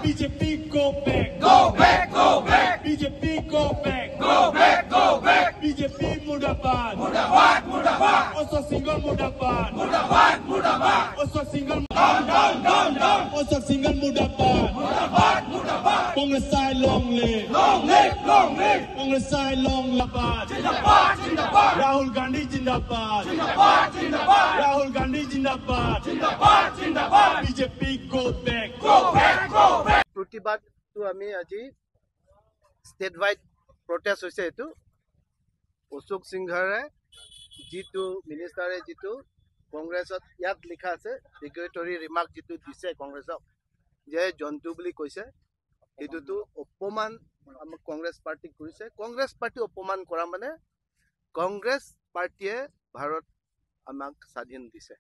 BJP go back. BJP go back. BJP Mudabad. Also single Mudabad. Also single Also single Mudabad. Congress side long live. Congress side long Labad. Rahul Gandhi Jindabad. Rahul Gandhi Jindabad. BJP go back. প্ৰতিবাদটো আমি আজি state wide protest হৈছে। এইটো অশোক সিংঘাৰে যিটো মিনিষ্টাৰে যিটো কংগ্ৰেছত ইয়াত লিখা আছে ডিক্লেৰেটৰী ৰিমাৰ্ক যিটো দিছে কংগ্ৰেছক যে জন্তু বুলি কৈছে, সেইটোতো অপমান আমাক কংগ্ৰেছ পাৰ্টিক কৰিছে। কংগ্ৰেছ পাৰ্টি অপমান কৰা মানে কংগ্ৰেছ পাৰ্টিয়ে ভাৰত আমাক স্বাধীন দিছে,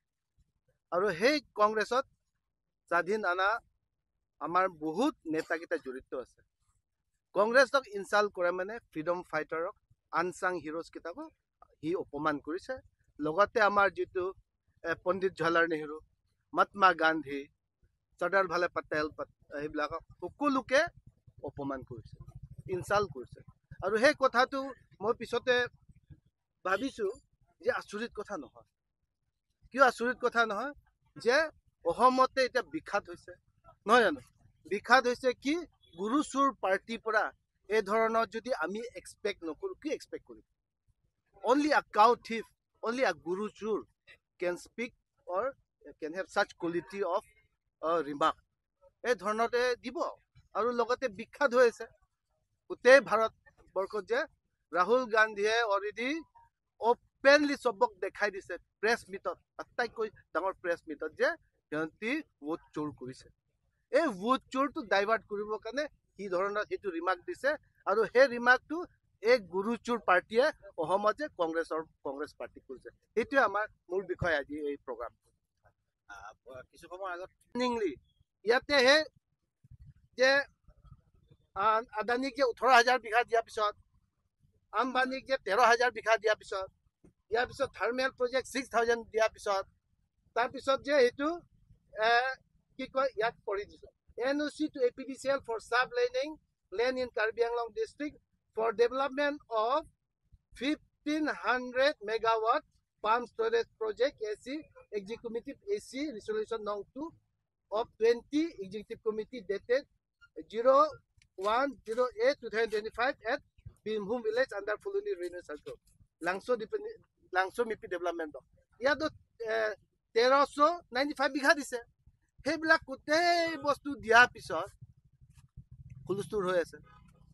আৰু সেই কংগ্ৰেছত স্বাধীন আনা আমাৰ বহুত নেতাকেইটা জড়িত আছে। কংগ্ৰেছক ইনচাল্ট কৰে মানে ফ্ৰীডম ফাইটাৰক, আনচাং হিৰোজ কেইটাকো সি অপমান কৰিছে। লগতে আমাৰ যিটো পণ্ডিত জৱাহৰলাল নেহৰু, মহাত্মা গান্ধী, চৰ্দাৰ ভাল্লভ পেটেল সেইবিলাকক সকলোকে অপমান কৰিছে, ইনচাল্ট কৰিছে। আৰু সেই কথাটো মই পিছতে ভাবিছোঁ যে আচৰিত কথা নহয়। কিয় আচৰিত কথা নহয় যে অসমতে এতিয়া বিখ্যাত হৈছে, নহয় জানো? বিখ্যাত হৈছে কি গুৰু চোৰ পাৰ্টিৰ পৰা এই ধৰণৰ যদি আমি এক্সপেক্ট নকৰোঁ, কি এক্সপেক্ট কৰিম? অনলি আ কাউ থিফ, অনলি আ গুৰু চোৰ can speak or can have such quality of remark. এই ধৰণতে দিব। আৰু লগতে বিখ্যাত হৈ আছে গোটেই ভাৰতবৰ্ষত যে ৰাহুল গান্ধীয়ে অলৰেডি অপেনলি চবক দেখাই দিছে প্ৰেছ মিটত, আটাইতকৈ ডাঙৰ প্ৰেছ মিটত, যে সিহঁতি ভোট চোৰ কৰিছে। এই ভোট চোৰটো ডাইভাৰ্ট কৰিবৰ কাৰণে সি ধৰণৰ সেইটো ৰিমাৰ্ক দিছে। আৰু সেই ৰিমাৰ্কটো এই গুৰু চোৰ পাৰ্টিয়ে অসমত যে কংগ্ৰেছ পাৰ্টি কৰিছে। সেইটোৱে আমাৰ মূল বিষয় আজি এই প্ৰগ্ৰাম। কিছু সময় আগত ইয়াতেহে যে আদানীক যে 18,000 বিঘা দিয়াৰ পিছত, আম্বানীক যে 13,000 বিঘা দিয়াৰ পিছত, ইয়াৰ পিছত থাৰ্মেল প্ৰজেক্ট 6,000 দিয়াৰ পিছত, তাৰপিছত যে সেইটো কি কয় ইয়াত কৰি দিছে NOC to APDCL for subletting land in Karbi Anglong district for development of 1,500 megawatt palm storage project AC Executive AC Resolution No. 2 of 20 Executive Committee dated 01/08/2025 at Bimhum Village under Fuluni Railway Circle, Langso Mipi Development. ইয়াত 1,395 বিঘা দিছে। সেইবিলাক গোটেই বস্তু দিয়াৰ পিছত হুলস্থুল হৈ আছে,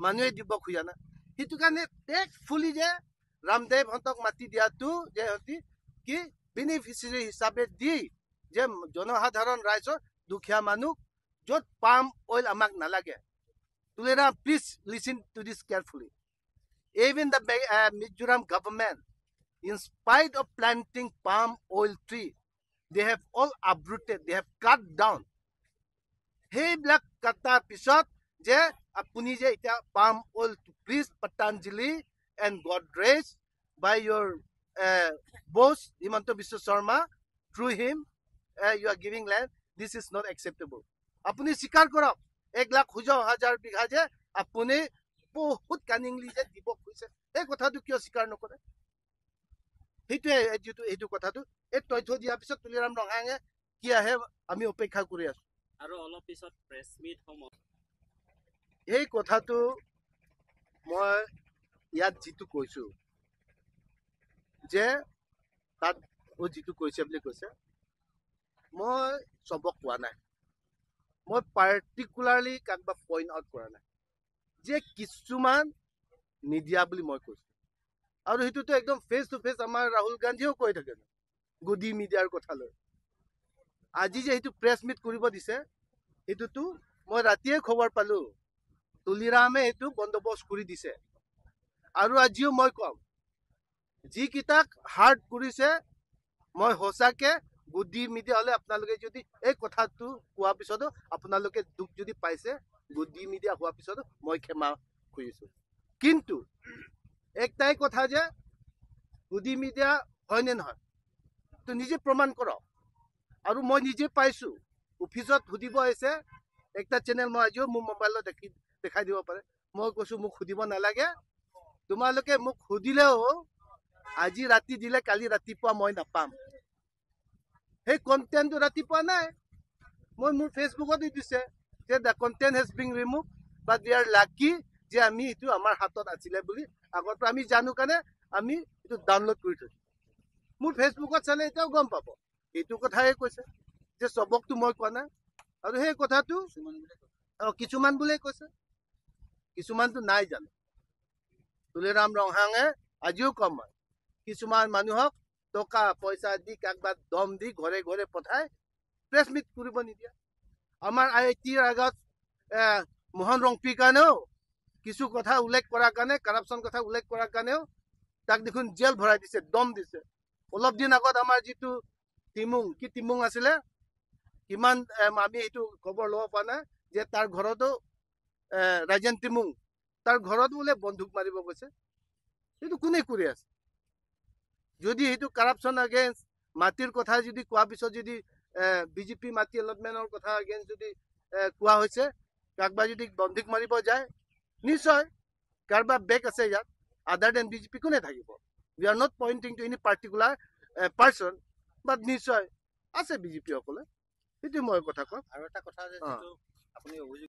মানুহে দিব খোজা নাই। সেইটো কাৰণে টেকফুলি যে ৰামদেৱহঁতক মাতি দিয়াটো যে সিহঁতি কি বেনিফিচিয়াৰী হিচাপে দি যে জনসাধাৰণ ৰাইজৰ দুখীয়া মানুহ য'ত পাম অইল আমাক নালাগে। Tulera, please listen to this carefully. Even the Mizoram government, in spite of planting palm oil tree, they have all uprooted, they have cut down. সেইবিলাক কাটাৰ পিছত যে আপুনি যে এতিয়া palm oil to please Patanjali and Godrej by your boss Himanta Biswa Sharma, through him you are giving land. This is not acceptable. আপুনি স্বীকাৰ কৰক 1,60,000 বিঘা যে আপুনি বহুত কানিংলি যে দিব খুজিছে, এই কথাটো কিয় স্বীকাৰ নকৰে? সেইটোৱে এইটো কথাটো এই তথ্য দিয়াৰ পিছত তুলিৰাম ৰঙাঙে কি আহে আমি অপেক্ষা কৰি আছো। আৰু অলপ পিছত প্ৰেছ মিট হ'ব। এই কথাটো মই ইয়াত যিটো কৈছো যে তাত যিটো কৈছে বুলি কৈছে, মই চবক কোৱা নাই, মই পাৰ্টিকুলাৰলি কাকবা পইণ্ট আউট কৰা নাই, যে কিছুমান নিদিয়া বুলি মই কৈছো। আৰু সেইটোতো একদম ফেচ টু ফেচ আমাৰ ৰাহুল গান্ধীয়েও কৈ থাকে গদি মিডিয়াৰ কথা লৈ। আজি যে সেইটো প্ৰেছ মিট কৰিব দিছে, সেইটোতো মই ৰাতিয়ে খবৰ পালো তুলিৰামে এইটো বন্দোবস্ত কৰি দিছে। আৰু আজিও মই কম, যিকেইটাক হাৰ্ট কৰিছে, মই সঁচাকে গদি মিডিয়া হলে আপোনালোকে যদি এই কথাটো কোৱাৰ পিছতো আপোনালোকে দুখ যদি পাইছে, গদি মিডিয়া হোৱাৰ পিছতো মই ক্ষমা খুজিছো। কিন্তু একটাই কথা যে গদি মিডিয়া হয় নে নহয় তো নিজে প্ৰমাণ কৰক। আৰু মই নিজে পাইছো, অফিচত সুধিব আহিছে একটা চেনেল মই আজিও মোৰ মোবাইলত দেখাই দিব পাৰে মই কৈছো মোক সুধিব নালাগে তোমালোকে মোক সুধিলেও আজি ৰাতি দিলে কালি ৰাতিপুৱা মই নাপাম সেই কণ্টেণ্টটো ৰাতিপুৱা নাই মই মোৰ ফেচবুকত দি দিছে যে the content has been remove but we are lucky যে আমি এইটো আমাৰ হাতত আছিলে বুলি আগৰ পৰা আমি জানো কাৰণে আমি এইটো ডাউনলোড কৰি থৈছো মোৰ ফেচবুকত চালে এতিয়াও গম পাব এইটো কথাই কৈছে যে চবকতো মই কোৱা নাই আৰু সেই কথাটো কিছুমান বোলে কৈছে কিছুমানতো নাই জানো তুলিৰাম ৰংহাঙে আজিও কম হয় কিছুমান মানুহক টকা পইচা দি কাকবাক দম দি ঘৰে ঘৰে পঠাই প্ৰেছ মিট কৰিব নিদিয়া আমাৰ IITৰ আগত মোহন ৰংপিৰ কাৰণেও কিছু কথা উল্লেখ কৰাৰ কাৰণে কাৰাপশ্যন কথা উল্লেখ কৰাৰ কাৰণেও তাক দেখোন জেল ভৰাই দিছে দম দিছে অলপ দিন আগত আমাৰ যিটো টিমুং আছিলে কিমান আমি এইটো খবৰ ল'ব পৰা নাই যে তাৰ ঘৰতো ৰাজেন টিমুং তাৰ ঘৰত বোলে বন্দুক মাৰিব গৈছে সেইটো কোনে কৰি আছে যদি সেইটো কাৰাপশ্যন এগেইনষ্ট মাটিৰ কথা যদি কোৱা পিছত যদি বিজেপি মাটি এলটমেণ্টৰ কথা এগেইনষ্ট যদি কোৱা হৈছে কাকবা যদি বন্দুক মাৰিব যায় নিশ্চয় কাৰোবাৰ বেক আছে ইয়াত আদাৰ দেন বিজেপি কোনে থাকিব we are not pointing to any particular person but নিশ্চয় আছে বিজেপি সকলে সেইটো মই কথা কওঁ আৰু এটা কথা যে যিটো আপুনি অভিযোগ